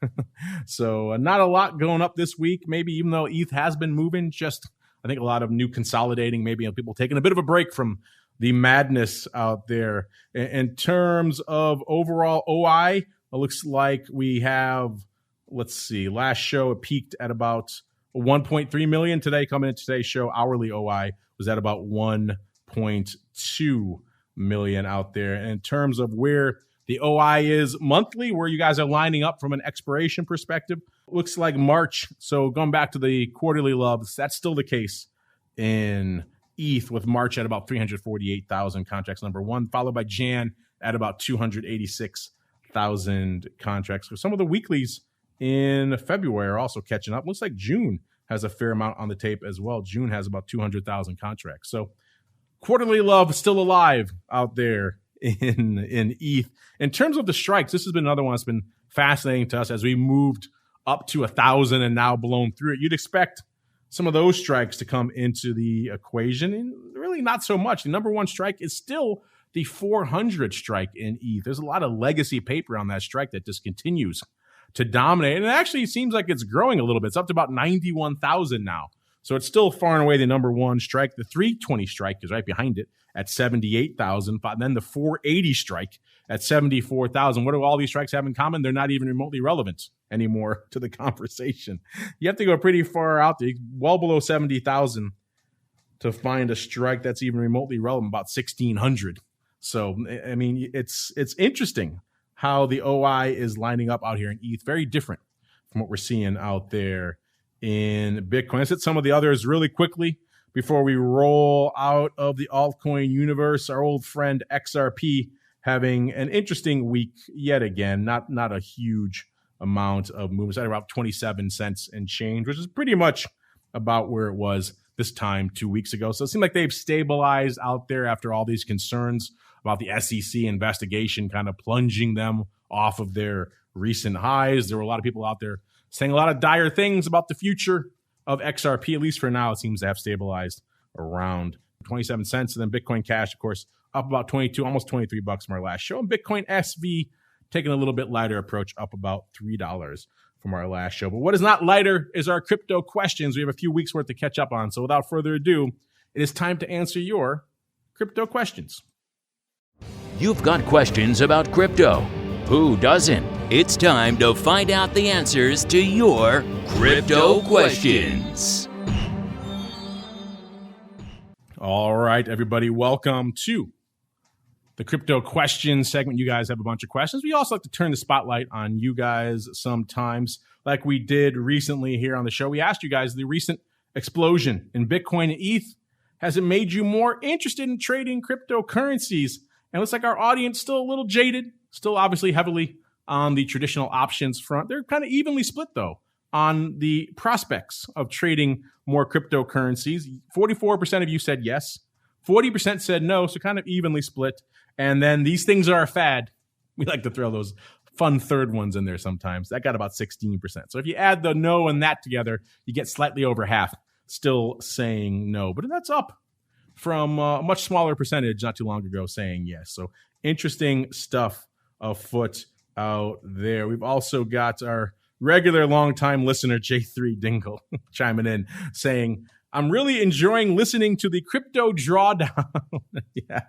So not a lot going up this week. Maybe even though ETH has been moving, just I think a lot of new consolidating, maybe people taking a bit of a break from the madness out there. In terms of overall OI, it looks like we have, let's see, last show it peaked at about 1.3 million. Today, coming into today's show, hourly OI was at about 1.2 million out there. And in terms of where the OI is monthly, where you guys are lining up from an expiration perspective, looks like March. So going back to the quarterly loves, that's still the case in ETH, with March at about 348,000 contracts, number one, followed by Jan at about 286,000 contracts. So some of the weeklies in February are also catching up. Looks like June has a fair amount on the tape as well. June has about 200,000 contracts. So quarterly love still alive out there in ETH. In terms of the strikes, this has been another one that's been fascinating to us as we moved up to 1,000 and now blown through it. You'd expect some of those strikes to come into the equation, and really not so much. The number one strike is still the 400 strike in ETH. There's a lot of legacy paper on that strike that just continues to dominate. And it actually seems like it's growing a little bit. It's up to about 91,000 now. So it's still far and away the number one strike. The 320 strike is right behind it at 78,000. And then the 480 strike at 74,000. What do all these strikes have in common? They're not even remotely relevant anymore to the conversation. You have to go pretty far out there, well below 70,000, to find a strike that's even remotely relevant, about 1,600. So, I mean, it's interesting how the OI is lining up out here in ETH. Very different from what we're seeing out there in Bitcoin. Let's hit some of the others really quickly before we roll out of the altcoin universe. Our old friend XRP having an interesting week yet again. Not a huge amount of movements, at about 27 cents and change, which is pretty much about where it was this time 2 weeks ago. So it seems like they've stabilized out there after all these concerns about the SEC investigation kind of plunging them off of their recent highs. There were a lot of people out there saying a lot of dire things about the future of XRP. At least for now, it seems to have stabilized around 27 cents. And then Bitcoin Cash, of course, up about 22, almost $23 from our last show. And Bitcoin SV taking a little bit lighter approach, up about $3 from our last show. But what is not lighter is our crypto questions. We have a few weeks worth to catch up on. So without further ado, it is time to answer your crypto questions. You've got questions about crypto. Who doesn't? It's time to find out the answers to your crypto questions. All right, everybody, welcome to the crypto questions segment. You guys have a bunch of questions. We also like to turn the spotlight on you guys sometimes, like we did recently here on the show. We asked you guys the recent explosion in Bitcoin and ETH. Has it made you more interested in trading cryptocurrencies? And it looks like our audience still a little jaded, still obviously heavily on the traditional options front. They're kind of evenly split, though, on the prospects of trading more cryptocurrencies. 44% of you said yes. 40% said no, so kind of evenly split. And then these things are a fad. We like to throw those fun third ones in there sometimes. That got about 16%. So if you add the no and that together, you get slightly over half still saying no. But that's up from a much smaller percentage not too long ago saying yes. So interesting stuff afoot out there. We've also got our regular longtime listener, J3 Dingle, chiming in saying, I'm really enjoying listening to the crypto drawdown. Yeah.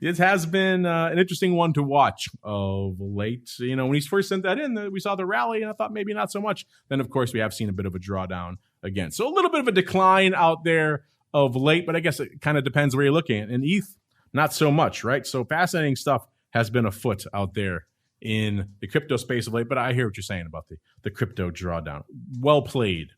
It has been an interesting one to watch of late. You know, when he first sent that in, we saw the rally, and I thought maybe not so much. Then, of course, we have seen a bit of a drawdown again. So a little bit of a decline out there of late, but I guess it kind of depends where you're looking at. And ETH, not so much, right? So fascinating stuff has been afoot out there in the crypto space of late, but I hear what you're saying about the crypto drawdown. Well played,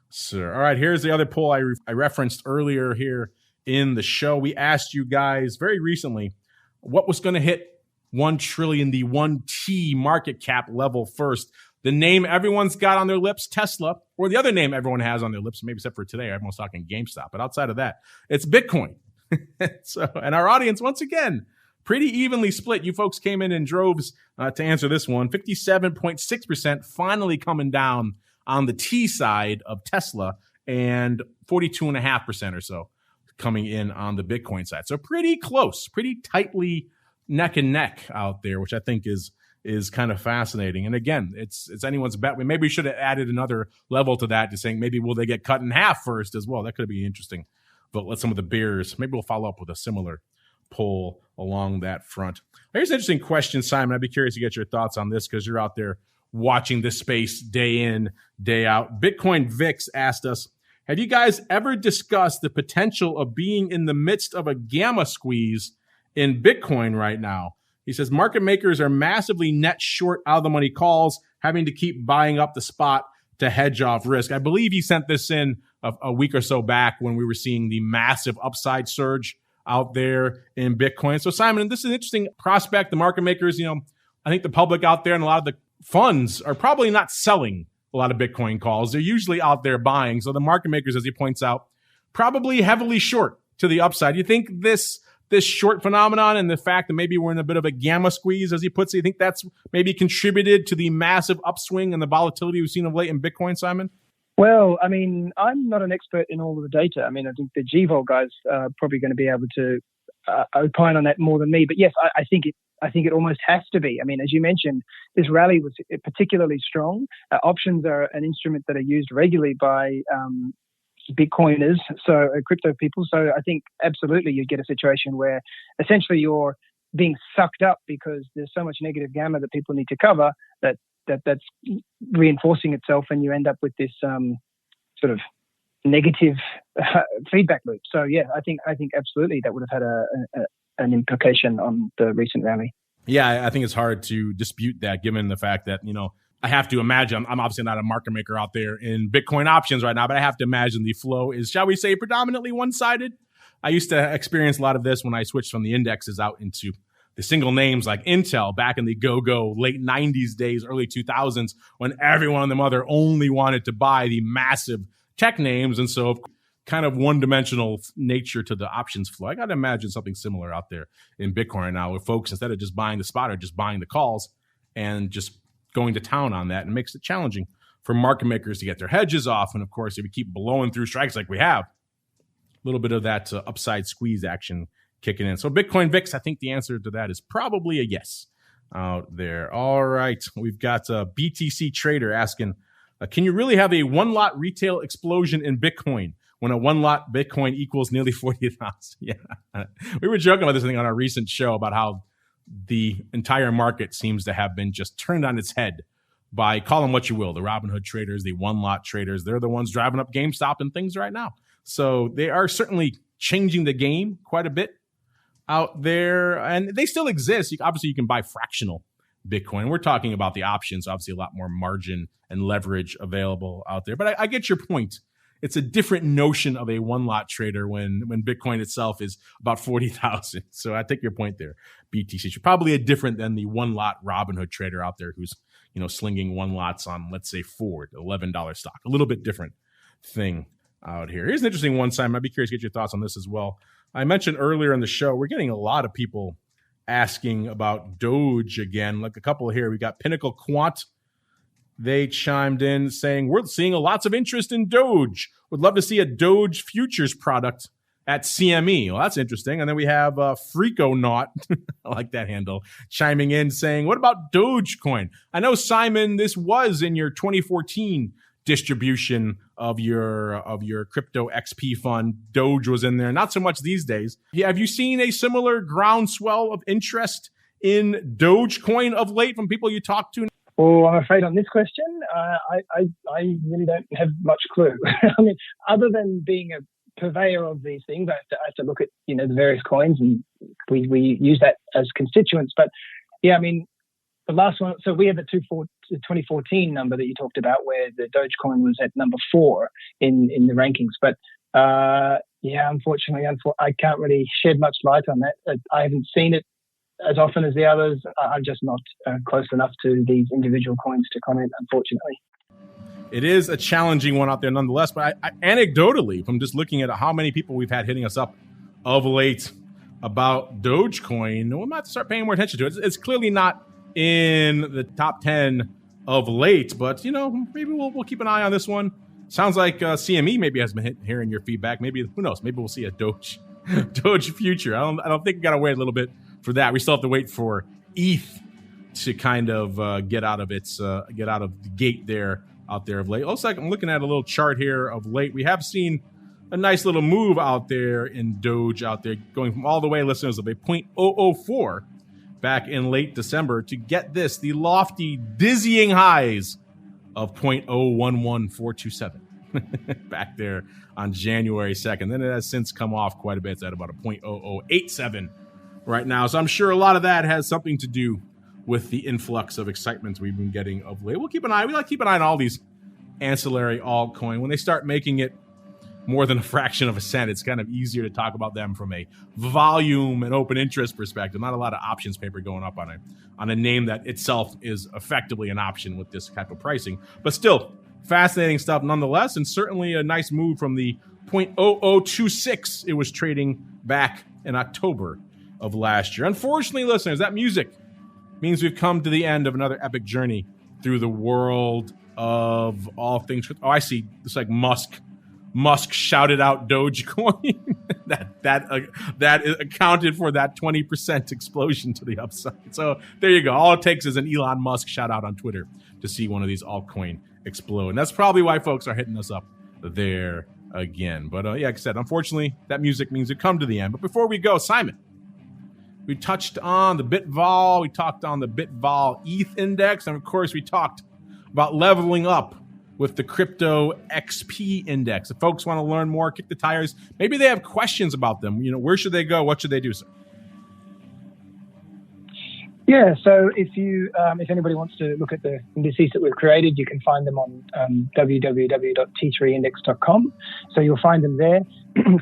sir. All right, here's the other poll I referenced earlier here in the show. We asked you guys very recently what was going to hit 1 trillion, the 1T market cap level first. The name everyone's got on their lips, Tesla, or the other name everyone has on their lips, maybe except for today, everyone's talking GameStop. But outside of that, it's Bitcoin. So, and our audience, once again, pretty evenly split. You folks came in droves to answer this one. 57.6% finally coming down on the T side of Tesla, and 42.5% or so coming in on the Bitcoin side. So pretty close, pretty tightly neck and neck out there, which I think is kind of fascinating. And again, it's anyone's bet. Maybe we should have added another level to that, to saying maybe will they get cut in half first as well. That could be interesting. But let some of the bears, maybe we'll follow up with a similar poll along that front. Here's an interesting question, Simon. I'd be curious to get your thoughts on this because you're out there watching this space day in, day out. Bitcoin Vix asked us, have you guys ever discussed the potential of being in the midst of a gamma squeeze in Bitcoin right now? He says market makers are massively net short out of the money calls, having to keep buying up the spot to hedge off risk. I believe he sent this in a week or so back when we were seeing the massive upside surge out there in Bitcoin. So Simon, this is an interesting prospect. The market makers, you know, I think the public out there and a lot of the funds are probably not selling a lot of Bitcoin calls. They're usually out there buying. So the market makers, as he points out, probably heavily short to the upside. You think this short phenomenon and the fact that maybe we're in a bit of a gamma squeeze, as he puts it, you think that's maybe contributed to the massive upswing and the volatility we've seen of late in Bitcoin, Simon? Well, I mean, I'm not an expert in all of the data. I mean, I think the GVOL guys are probably going to be able to opine on that more than me. But yes, I think it almost has to be. I mean, as you mentioned, this rally was particularly strong. Options are an instrument that are used regularly by Bitcoiners, so crypto people. So I think absolutely you get a situation where essentially you're being sucked up because there's so much negative gamma that people need to cover that's reinforcing itself, and you end up with this sort of negative feedback loop. So yeah, I think absolutely that would have had an implication on the recent rally. Yeah, I think it's hard to dispute that, given the fact that, you know, I have to imagine, I'm obviously not a market maker out there in Bitcoin options right now, but I have to imagine the flow is, shall we say, predominantly one-sided. I used to experience a lot of this when I switched from the indexes out into the single names like Intel back in the go-go late 90s days, early 2000s, when everyone and their mother only wanted to buy the massive tech names. And so kind of one-dimensional nature to the options flow. I got to imagine something similar out there in Bitcoin right now, where folks, instead of just buying the spot, are just buying the calls and just going to town on that, and makes it challenging for market makers to get their hedges off. And of course, if we keep blowing through strikes like we have, a little bit of that upside squeeze action kicking in. So Bitcoin VIX, I think the answer to that is probably a yes out there. All right. We've got a BTC trader asking, can you really have a one-lot retail explosion in Bitcoin when a one-lot Bitcoin equals nearly 40,000? Yeah. We were joking about this thing on our recent show about how the entire market seems to have been just turned on its head by, call them what you will, the Robinhood traders, the one-lot traders. They're the ones driving up GameStop and things right now. So they are certainly changing the game quite a bit out there, and they still exist. Obviously, you can buy fractional Bitcoin. We're talking about the options, obviously a lot more margin and leverage available out there. But I get your point. It's a different notion of a one-lot trader when Bitcoin itself is about 40,000. So I take your point there. BTC is probably different than the one-lot Robinhood trader out there who's, you know, slinging one lots on, let's say, Ford, $11 stock. A little bit different thing out here. Here's an interesting one, Simon. I'd be curious to get your thoughts on this as well. I mentioned earlier in the show, we're getting a lot of people asking about Doge again. Like a couple here. We got Pinnacle Quant. They chimed in saying, we're seeing lots of interest in Doge. Would love to see a Doge futures product at CME. Well, that's interesting. And then we have Freakonaut, I like that handle, chiming in saying, what about Dogecoin? I know, Simon, this was in your 2014 distribution of your crypto XP fund. Doge was in there, not so much these days. Yeah, have you seen a similar groundswell of interest in Dogecoin of late from people you talk to? Well, I'm afraid on this question, I really don't have much clue. I mean, other than being a purveyor of these things, I have to look at the various coins, and we use that as constituents. But yeah, I mean, the last one. So we have the 2014 number that you talked about, where the Dogecoin was at number 4 in the rankings. But yeah, unfortunately, I can't really shed much light on that. I haven't seen it as often as the others. I'm just not close enough to these individual coins to comment, unfortunately. It is a challenging one out there nonetheless, but I anecdotally, from just looking at how many people we've had hitting us up of late about Dogecoin, we might have to start paying more attention to it. It's clearly not in the top 10 of late, but maybe we'll keep an eye on this one. Sounds like CME maybe has been hearing your feedback. Maybe, who knows, maybe we'll see a Doge future. I don't think we got to wait a little bit for that. We still have to wait for ETH to kind of get out of the gate there out there of late. Looks like I'm looking at a little chart here of late. We have seen a nice little move out there in Doge out there, going from all the way, listeners, of a 0.004 back in late December to get this, the lofty, dizzying highs of 0.011427 back there on January 2nd. Then it has since come off quite a bit. It's at about a 0.0087 right now. So I'm sure a lot of that has something to do with the influx of excitement we've been getting of late. We like to keep an eye on all these ancillary altcoin. When they start making it more than a fraction of a cent, it's kind of easier to talk about them from a volume and open interest perspective. Not a lot of options paper going up on a name that itself is effectively an option with this type of pricing. But still, fascinating stuff nonetheless, and certainly a nice move from the 0.0026 it was trading back in October of last year. Unfortunately, listeners, that music means we've come to the end of another epic journey through the world of all things. Oh, I see. It's like Musk shouted out Dogecoin. that accounted for that 20% explosion to the upside. So there you go. All it takes is an Elon Musk shout out on Twitter to see one of these altcoin explode. And that's probably why folks are hitting us up there again. But yeah, like I said, unfortunately, that music means we've come to the end. But before we go, Simon, we touched on the BITVOL. We talked on the BITVOL ETH index. And of course, we talked about leveling up with the crypto XP index. If folks want to learn more, kick the tires, maybe they have questions about them. Where should they go? What should they do, sir? Yeah, so if anybody wants to look at the indices that we've created, you can find them on www.t3index.com. So you'll find them there.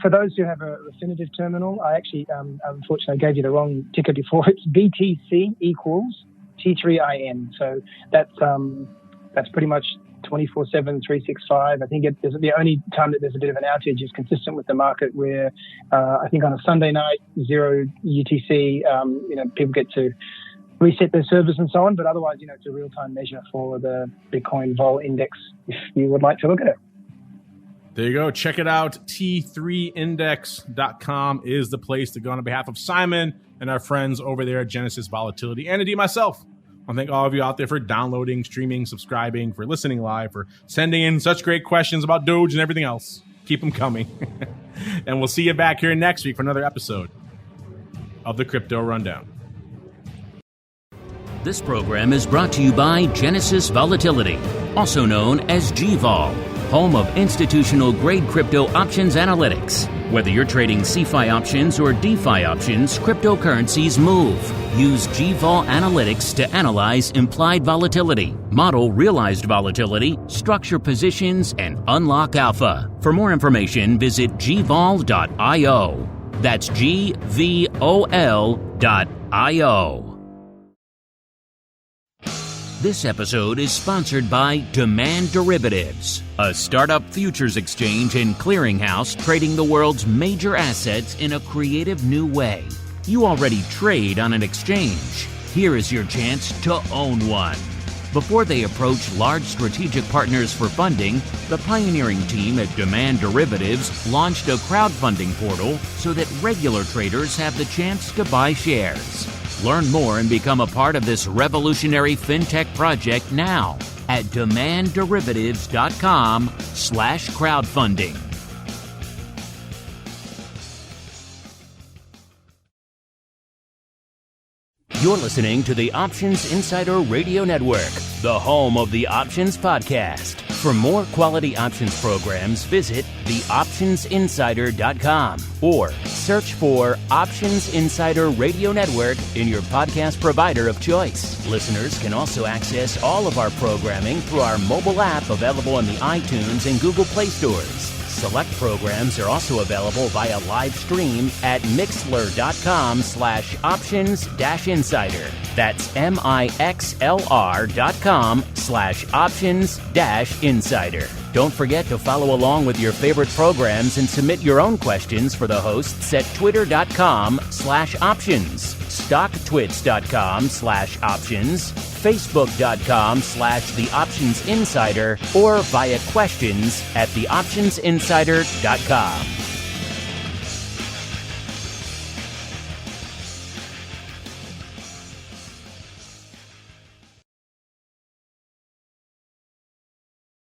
For those who have a Refinitiv terminal, I actually, unfortunately, gave you the wrong ticker before. It's BTC equals T3IN. So that's pretty much 24/7, 365. I think the only time that there's a bit of an outage is consistent with the market, where I think on a Sunday night, 0 UTC, people get to reset their servers and so on. But otherwise, it's a real-time measure for the Bitcoin vol index if you would like to look at it. There you go. Check it out. T3index.com is the place to go. On behalf of Simon and our friends over there at Genesis Volatility, and indeed myself, I thank all of you out there for downloading, streaming, subscribing, for listening live, for sending in such great questions about Doge and everything else. Keep them coming. And we'll see you back here next week for another episode of the Crypto Rundown. This program is brought to you by Genesis Volatility, also known as GVOL, home of institutional-grade crypto options analytics. Whether you're trading CeFi options or DeFi options, cryptocurrencies move. Use GVOL Analytics to analyze implied volatility, model realized volatility, structure positions, and unlock alpha. For more information, visit gvol.io. That's GVOL.io. This episode is sponsored by Demand Derivatives, a startup futures exchange and clearinghouse trading the world's major assets in a creative new way. You already trade on an exchange. Here is your chance to own one. Before they approach large strategic partners for funding, the pioneering team at Demand Derivatives launched a crowdfunding portal so that regular traders have the chance to buy shares. Learn more and become a part of this revolutionary fintech project now at demandderivatives.com/crowdfunding. You're listening to the Options Insider Radio Network, the home of the Options Podcast. For more quality options programs, visit theoptionsinsider.com or search for Options Insider Radio Network in your podcast provider of choice. Listeners can also access all of our programming through our mobile app available in the iTunes and Google Play stores. Select programs are also available via live stream at mixlr.com/options-insider. That's mixlr.com/options-insider. Don't forget to follow along with your favorite programs and submit your own questions for the hosts at twitter.com/options, stocktwits.com/options, facebook.com/theoptionsinsider, or via questions at theoptionsinsider.com.